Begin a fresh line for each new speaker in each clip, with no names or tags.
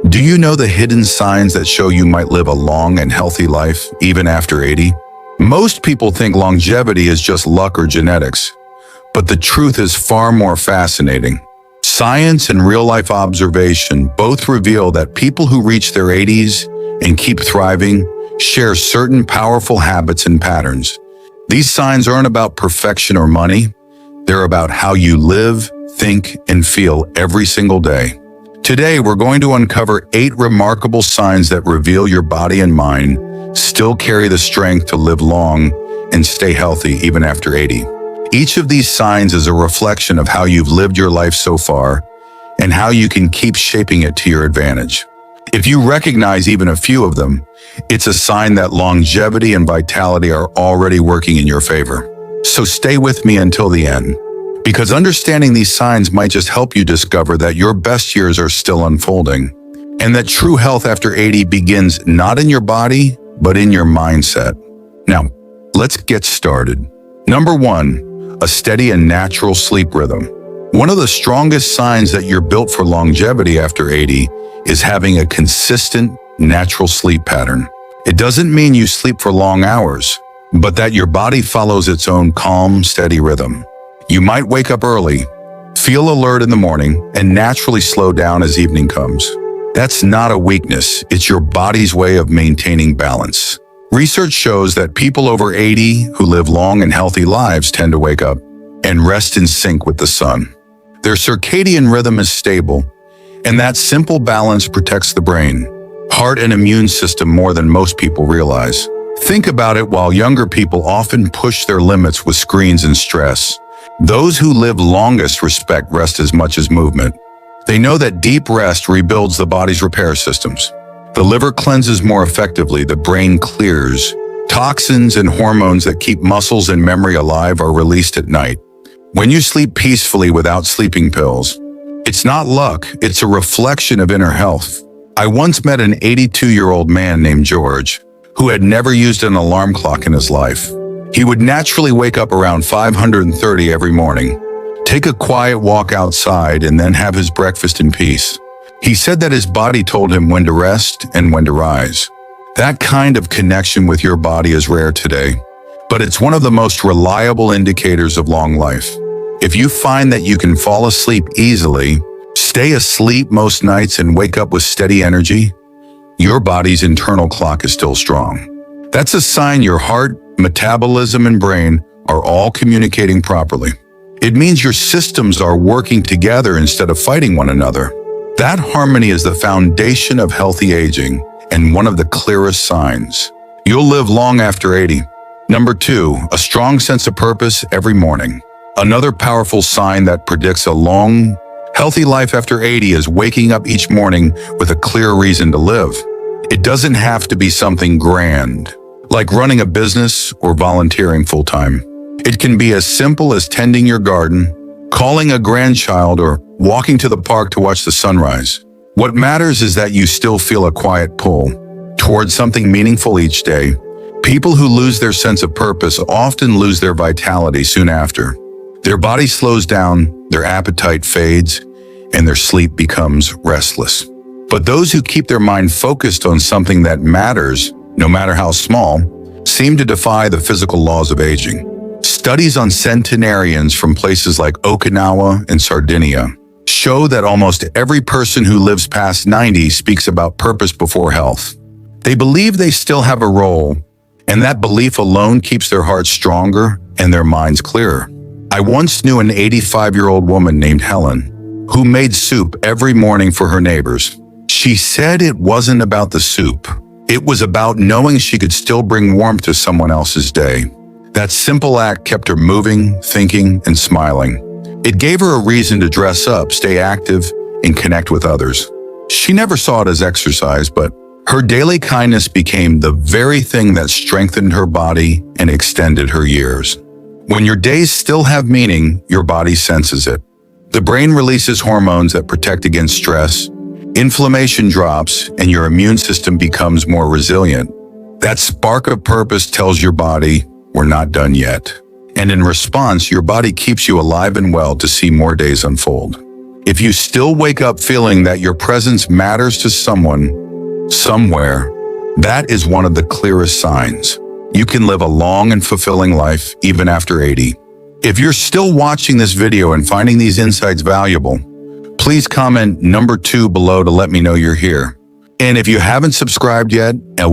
Do you know the hidden signs that show you might live a long and healthy life even after 80? Most people think longevity is just luck or genetics, but the truth is far more fascinating. Science and real-life observation both reveal that people who reach their 80s and keep thriving share certain powerful habits and patterns. These signs aren't about perfection or money. They're about how you live, think, and feel every single day. Today, we're going to uncover 8 remarkable signs that reveal your body and mind still carry the strength to live long and stay healthy even after 80. Each of these signs is a reflection of how you've lived your life so far and how you can keep shaping it to your advantage. If you recognize even a few of them, it's a sign that longevity and vitality are already working in your favor. So stay with me until the end, because understanding these signs might just help you discover that your best years are still unfolding, and that true health after 80 begins not in your body, but in your mindset. Now, let's get started. Number 1, a steady and natural sleep rhythm. One of the strongest signs that you're built for longevity after 80 is having a consistent, natural sleep pattern. It doesn't mean you sleep for long hours, but that your body follows its own calm, steady rhythm. You might wake up early, feel alert in the morning, and naturally slow down as evening comes. That's not a weakness, it's your body's way of maintaining balance. Research shows that people over 80 who live long and healthy lives tend to wake up and rest in sync with the sun. Their circadian rhythm is stable, and that simple balance protects the brain, heart, and immune system more than most people realize. Think about it. While younger people often push their limits with screens and stress, those who live longest respect rest as much as movement. They know that deep rest rebuilds the body's repair systems. The liver cleanses more effectively, the brain clears. Toxins and hormones that keep muscles and memory alive are released at night. When you sleep peacefully without sleeping pills, it's not luck, it's a reflection of inner health. I once met an 82-year-old man named George, who had never used an alarm clock in his life. He would naturally wake up around 5:30 every morning, take a quiet walk outside, and then have his breakfast in peace. He said that his body told him when to rest and when to rise. That kind of connection with your body is rare today, but it's one of the most reliable indicators of long life. If you find that you can fall asleep easily, stay asleep most nights, and wake up with steady energy, your body's internal clock is still strong. That's a sign your heart, metabolism, and brain are all communicating properly. It means your systems are working together instead of fighting one another. That harmony is the foundation of healthy aging and one of the clearest signs. You'll live long after 80. Number 2, a strong sense of purpose every morning. Another powerful sign that predicts a long, healthy life after 80 is waking up each morning with a clear reason to live. It doesn't have to be something grand, like running a business or volunteering full-time. It can be as simple as tending your garden, calling a grandchild, or walking to the park to watch the sunrise. What matters is that you still feel a quiet pull towards something meaningful each day. People who lose their sense of purpose often lose their vitality soon after. Their body slows down, their appetite fades, and their sleep becomes restless. But those who keep their mind focused on something that matters, no matter how small, seem to defy the physical laws of aging. Studies on centenarians from places like Okinawa and Sardinia show that almost every person who lives past 90 speaks about purpose before health. They believe they still have a role, and that belief alone keeps their hearts stronger and their minds clearer. I once knew an 85-year-old woman named Helen, who made soup every morning for her neighbors. She said it wasn't about the soup. It was about knowing she could still bring warmth to someone else's day. That simple act kept her moving, thinking, and smiling. It gave her a reason to dress up, stay active, and connect with others. She never saw it as exercise, but her daily kindness became the very thing that strengthened her body and extended her years. When your days still have meaning, your body senses it. The brain releases hormones that protect against stress, inflammation drops, and your immune system becomes more resilient. That spark of purpose tells your body, we're not done yet. And in response, your body keeps you alive and well to see more days unfold. If you still wake up feeling that your presence matters to someone, somewhere, that is one of the clearest signs. You can live a long and fulfilling life even after 80. If you're still watching this video and finding these insights valuable, please comment number 2 below to let me know you're here. And if you haven't subscribed yet, I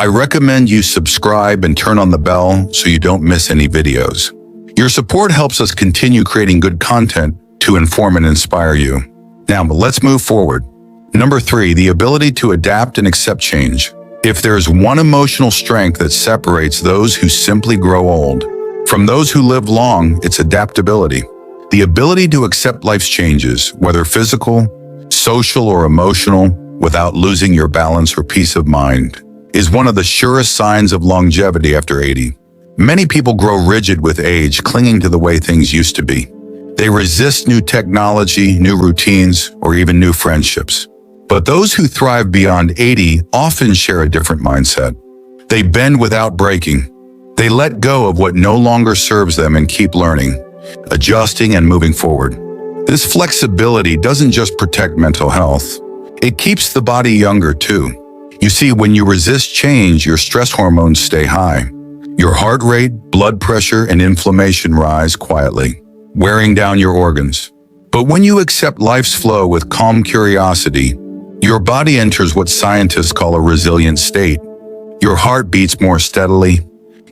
recommend you subscribe and turn on the bell so you don't miss any videos. Your support helps us continue creating good content to inform and inspire you. Now, let's move forward. Number 3, the ability to adapt and accept change. If there's one emotional strength that separates those who simply grow old from those who live long, it's adaptability. The ability to accept life's changes, whether physical, social, or emotional, without losing your balance or peace of mind, is one of the surest signs of longevity after 80. Many people grow rigid with age, clinging to the way things used to be. They resist new technology, new routines, or even new friendships. But those who thrive beyond 80 often share a different mindset. They bend without breaking. They let go of what no longer serves them and keep learning, adjusting, and moving forward. This flexibility doesn't just protect mental health. It keeps the body younger too. You see, when you resist change, your stress hormones stay high. Your heart rate, blood pressure, and inflammation rise quietly, wearing down your organs. But when you accept life's flow with calm curiosity, your body enters what scientists call a resilient state. Your heart beats more steadily,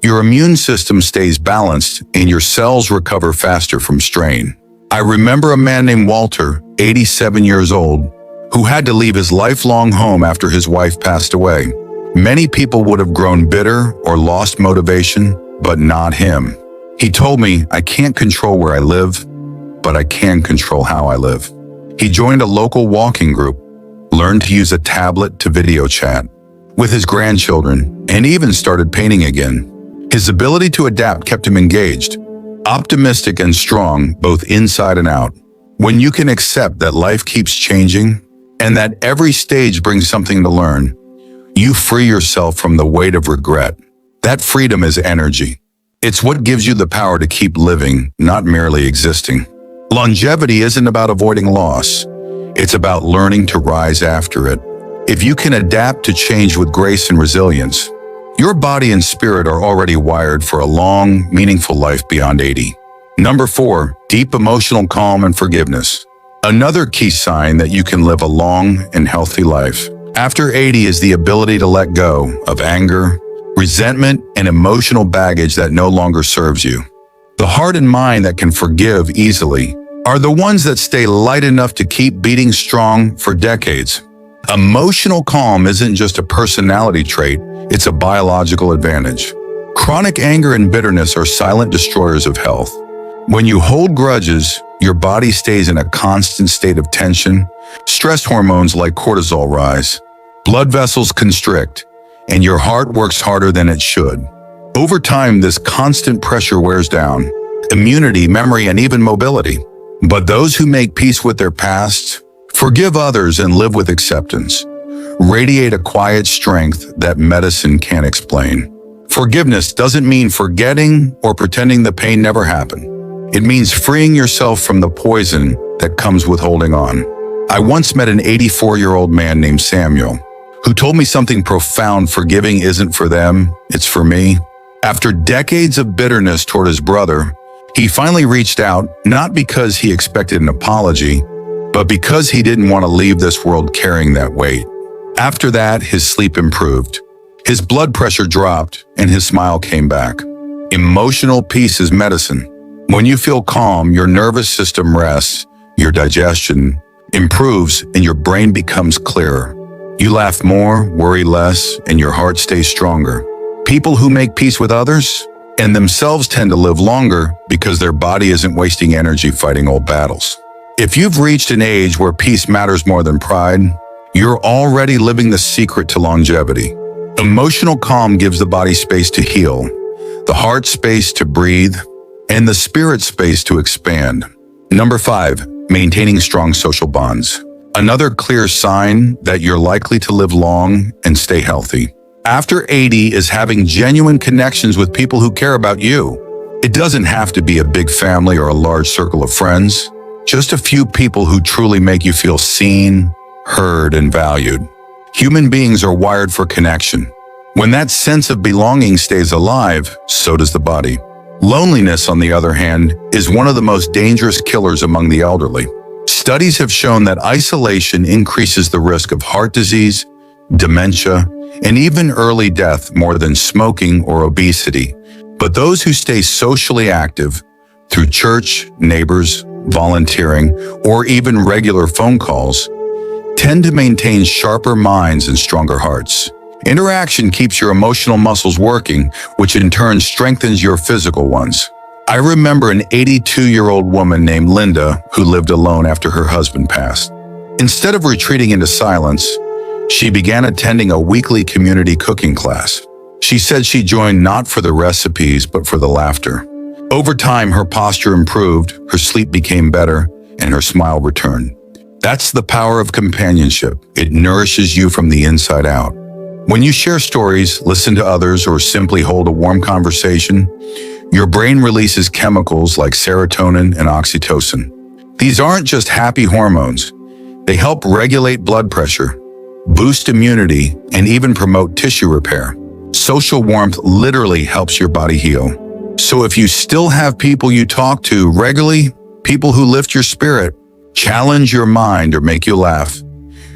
your immune system stays balanced, and your cells recover faster from strain. I remember a man named Walter, 87 years old, who had to leave his lifelong home after his wife passed away. Many people would have grown bitter or lost motivation, but not him. He told me, "I can't control where I live, but I can control how I live." He joined a local walking group, learned to use a tablet to video chat with his grandchildren, and even started painting again. His ability to adapt kept him engaged, optimistic and strong, both inside and out. When you can accept that life keeps changing and that every stage brings something to learn, you free yourself from the weight of regret. That freedom is energy. It's what gives you the power to keep living, not merely existing. Longevity isn't about avoiding loss. It's about learning to rise after it. If you can adapt to change with grace and resilience, your body and spirit are already wired for a long, meaningful life beyond 80. Number 4, deep emotional calm and forgiveness. Another key sign that you can live a long and healthy life after 80 is the ability to let go of anger, resentment, and emotional baggage that no longer serves you. The heart and mind that can forgive easily are the ones that stay light enough to keep beating strong for decades. Emotional calm isn't just a personality trait, it's a biological advantage. Chronic anger and bitterness are silent destroyers of health. When you hold grudges, your body stays in a constant state of tension. Stress hormones like cortisol rise, blood vessels constrict, and your heart works harder than it should. Over time, this constant pressure wears down immunity, memory, and even mobility. But those who make peace with their past, forgive others, and live with acceptance radiate a quiet strength that medicine can't explain. Forgiveness doesn't mean forgetting or pretending the pain never happened. It means freeing yourself from the poison that comes with holding on. I once met an 84-year-old man named Samuel, who told me something profound: forgiving isn't for them, it's for me. After decades of bitterness toward his brother, he finally reached out, not because he expected an apology, but because he didn't want to leave this world carrying that weight. After that, his sleep improved, his blood pressure dropped, and his smile came back. Emotional peace is medicine. When you feel calm, your nervous system rests, your digestion improves, and your brain becomes clearer. You laugh more, worry less, and your heart stays stronger. People who make peace with others and themselves tend to live longer because their body isn't wasting energy fighting old battles. If you've reached an age where peace matters more than pride, you're already living the secret to longevity. Emotional calm gives the body space to heal, the heart space to breathe, and the spirit space to expand. Number 5, maintaining strong social bonds. Another clear sign that you're likely to live long and stay healthy after 80 is having genuine connections with people who care about you. It doesn't have to be a big family or a large circle of friends. Just a few people who truly make you feel seen, heard, and valued. Human beings are wired for connection. When that sense of belonging stays alive, so does the body. Loneliness, on the other hand, is one of the most dangerous killers among the elderly. Studies have shown that isolation increases the risk of heart disease, dementia, and even early death more than smoking or obesity. But those who stay socially active through church, neighbors, volunteering, or even regular phone calls tend to maintain sharper minds and stronger hearts. Interaction keeps your emotional muscles working, which in turn strengthens your physical ones. I remember an 82-year-old woman named Linda who lived alone after her husband passed. Instead of retreating into silence, she began attending a weekly community cooking class. She said she joined not for the recipes, but for the laughter. Over time, her posture improved, her sleep became better, and her smile returned. That's the power of companionship. It nourishes you from the inside out. When you share stories, listen to others, or simply hold a warm conversation, your brain releases chemicals like serotonin and oxytocin. These aren't just happy hormones. They help regulate blood pressure, boost immunity, and even promote tissue repair. Social warmth literally helps your body heal. So if you still have people you talk to regularly, people who lift your spirit, challenge your mind, or make you laugh,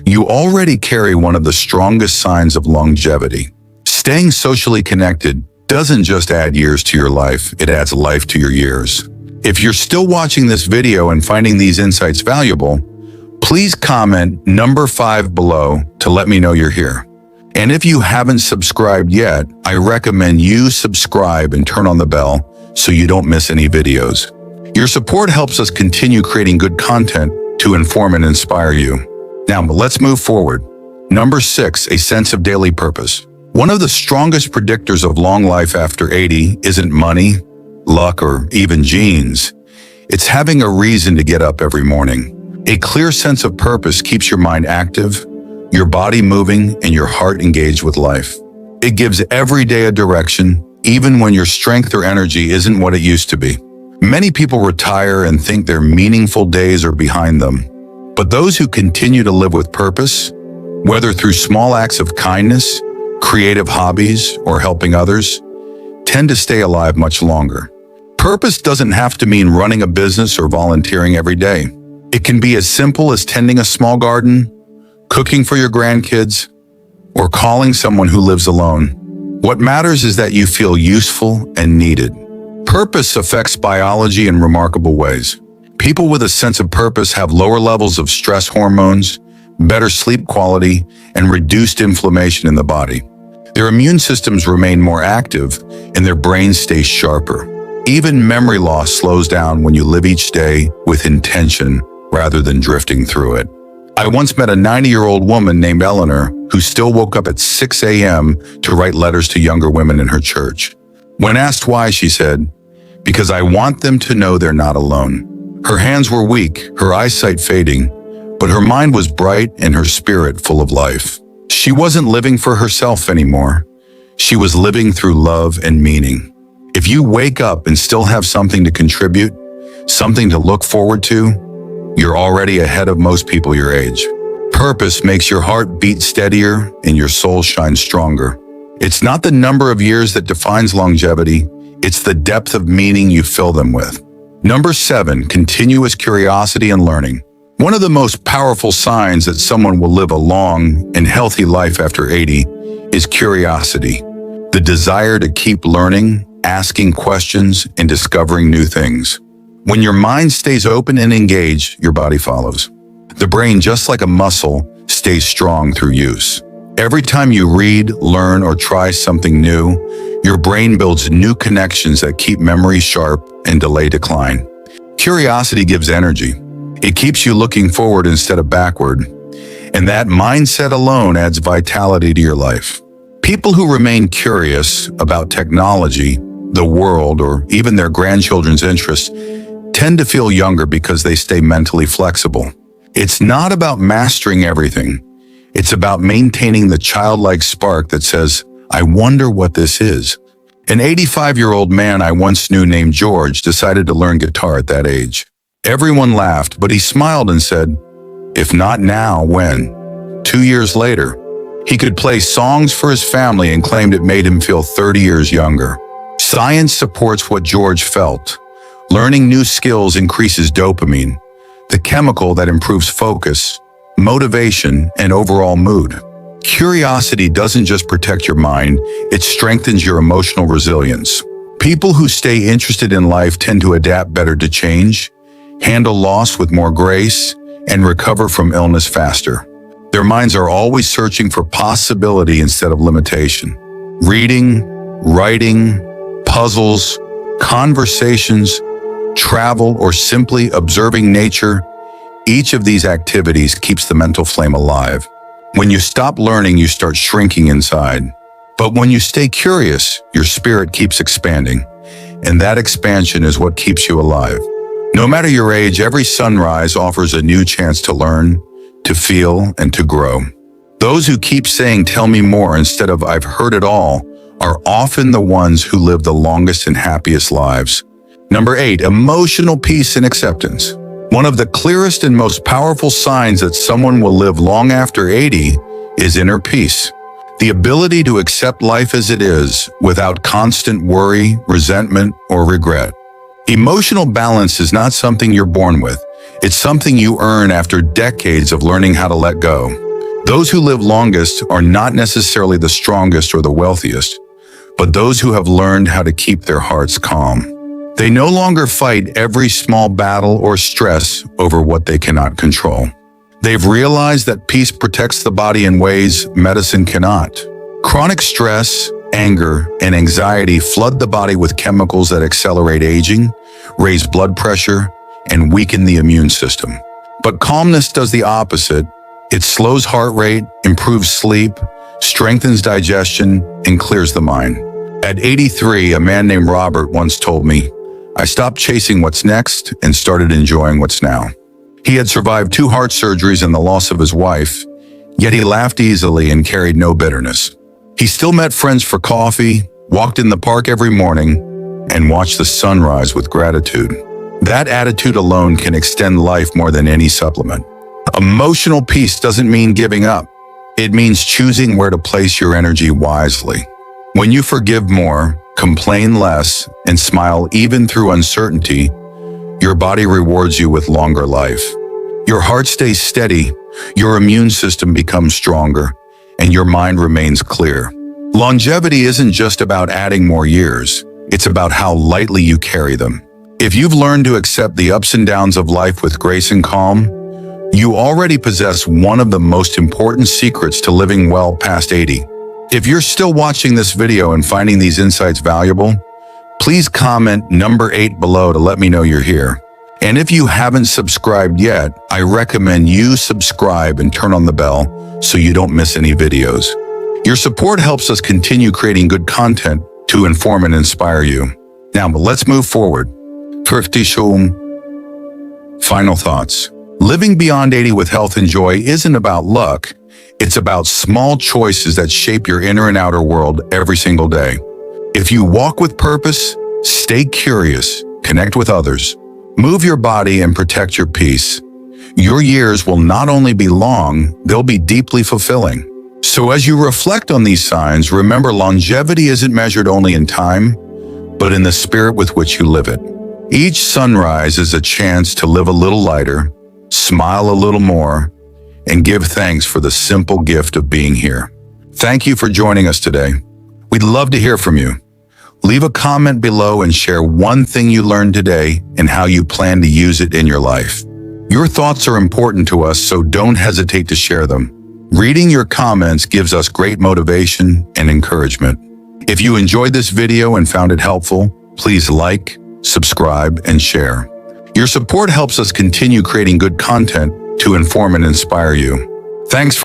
you already carry one of the strongest signs of longevity. Staying socially connected doesn't just add years to your life, it adds life to your years. If you're still watching this video and finding these insights valuable, please comment number 5 below to let me know you're here. And if you haven't subscribed yet, I recommend you subscribe and turn on the bell so you don't miss any videos. Your support helps us continue creating good content to inform and inspire you. Now, let's move forward. Number 6, a sense of daily purpose. One of the strongest predictors of long life after 80 isn't money, luck, or even genes. It's having a reason to get up every morning. A clear sense of purpose keeps your mind active, your body moving, and your heart engaged with life. It gives every day a direction, even when your strength or energy isn't what it used to be. Many people retire and think their meaningful days are behind them. But those who continue to live with purpose, whether through small acts of kindness, creative hobbies, or helping others, tend to stay alive much longer. Purpose doesn't have to mean running a business or volunteering every day. It can be as simple as tending a small garden, cooking for your grandkids, or calling someone who lives alone. What matters is that you feel useful and needed. Purpose affects biology in remarkable ways. People with a sense of purpose have lower levels of stress hormones, better sleep quality, and reduced inflammation in the body. Their immune systems remain more active, and their brains stay sharper. Even memory loss slows down when you live each day with intention rather than drifting through it. I once met a 90-year-old woman named Eleanor who still woke up at 6 a.m. to write letters to younger women in her church. When asked why, she said, "Because I want them to know they're not alone." Her hands were weak, her eyesight fading, but her mind was bright and her spirit full of life. She wasn't living for herself anymore. She was living through love and meaning. If you wake up and still have something to contribute, something to look forward to, you're already ahead of most people your age. Purpose makes your heart beat steadier and your soul shine stronger. It's not the number of years that defines longevity, it's the depth of meaning you fill them with. Number 7, continuous curiosity and learning. One of the most powerful signs that someone will live a long and healthy life after 80 is curiosity, the desire to keep learning, asking questions, and discovering new things. When your mind stays open and engaged, your body follows. The brain, just like a muscle, stays strong through use. Every time you read, learn, or try something new, your brain builds new connections that keep memory sharp and delay decline. Curiosity gives energy. It keeps you looking forward instead of backward, and that mindset alone adds vitality to your life. People who remain curious about technology, the world, or even their grandchildren's interests tend to feel younger because they stay mentally flexible. It's not about mastering everything. It's about maintaining the childlike spark that says, "I wonder what this is." An 85-year-old man I once knew named George decided to learn guitar at that age. Everyone laughed, but he smiled and said, "If not now, when?" 2 years later, he could play songs for his family and claimed it made him feel 30 years younger. Science supports what George felt. Learning new skills increases dopamine, the chemical that improves focus, motivation, and overall mood. Curiosity doesn't just protect your mind, it strengthens your emotional resilience. People who stay interested in life tend to adapt better to change, handle loss with more grace, and recover from illness faster. Their minds are always searching for possibility instead of limitation. Reading, writing, puzzles, conversations, travel, or simply observing nature, each of these activities keeps the mental flame alive. When you stop learning, you start shrinking inside. But when you stay curious, your spirit keeps expanding. And that expansion is what keeps you alive. No matter your age, every sunrise offers a new chance to learn, to feel, and to grow. Those who keep saying, "Tell me more," instead of "I've heard it all," are often the ones who live the longest and happiest lives. Number 8, emotional peace and acceptance. One of the clearest and most powerful signs that someone will live long after 80 is inner peace. The ability to accept life as it is without constant worry, resentment, or regret. Emotional balance is not something you're born with. It's something you earn after decades of learning how to let go. Those who live longest are not necessarily the strongest or the wealthiest, but those who have learned how to keep their hearts calm. They no longer fight every small battle or stress over what they cannot control. They've realized that peace protects the body in ways medicine cannot. Chronic stress, anger, and anxiety flood the body with chemicals that accelerate aging, raise blood pressure, and weaken the immune system. But calmness does the opposite. It slows heart rate, improves sleep, strengthens digestion, and clears the mind. At 83, a man named Robert once told me, "I stopped chasing what's next and started enjoying what's now." He had survived 2 heart surgeries and the loss of his wife, yet he laughed easily and carried no bitterness. He still met friends for coffee, walked in the park every morning, and watched the sunrise with gratitude. That attitude alone can extend life more than any supplement. Emotional peace doesn't mean giving up. It means choosing where to place your energy wisely. When you forgive more, complain less, and smile even through uncertainty, your body rewards you with longer life. Your heart stays steady, your immune system becomes stronger, and your mind remains clear. Longevity isn't just about adding more years, it's about how lightly you carry them. If you've learned to accept the ups and downs of life with grace and calm, you already possess one of the most important secrets to living well past 80. If you're still watching this video and finding these insights valuable, please comment number 8 below to let me know you're here. And if you haven't subscribed yet, I recommend you subscribe and turn on the bell so you don't miss any videos. Your support helps us continue creating good content to inform and inspire you. Now, let's move forward. Final thoughts. Living beyond 80 with health and joy isn't about luck. It's about small choices that shape your inner and outer world every single day. If you walk with purpose, stay curious, connect with others, move your body, and protect your peace, your years will not only be long, they'll be deeply fulfilling. So as you reflect on these signs, remember longevity isn't measured only in time, but in the spirit with which you live it. Each sunrise is a chance to live a little lighter, smile a little more, and give thanks for the simple gift of being here. Thank you for joining us today. We'd love to hear from you. Leave a comment below and share one thing you learned today and how you plan to use it in your life. Your thoughts are important to us, so don't hesitate to share them. Reading your comments gives us great motivation and encouragement. If you enjoyed this video and found it helpful, please like, subscribe, and share. Your support helps us continue creating good content to inform and inspire you. Thanks for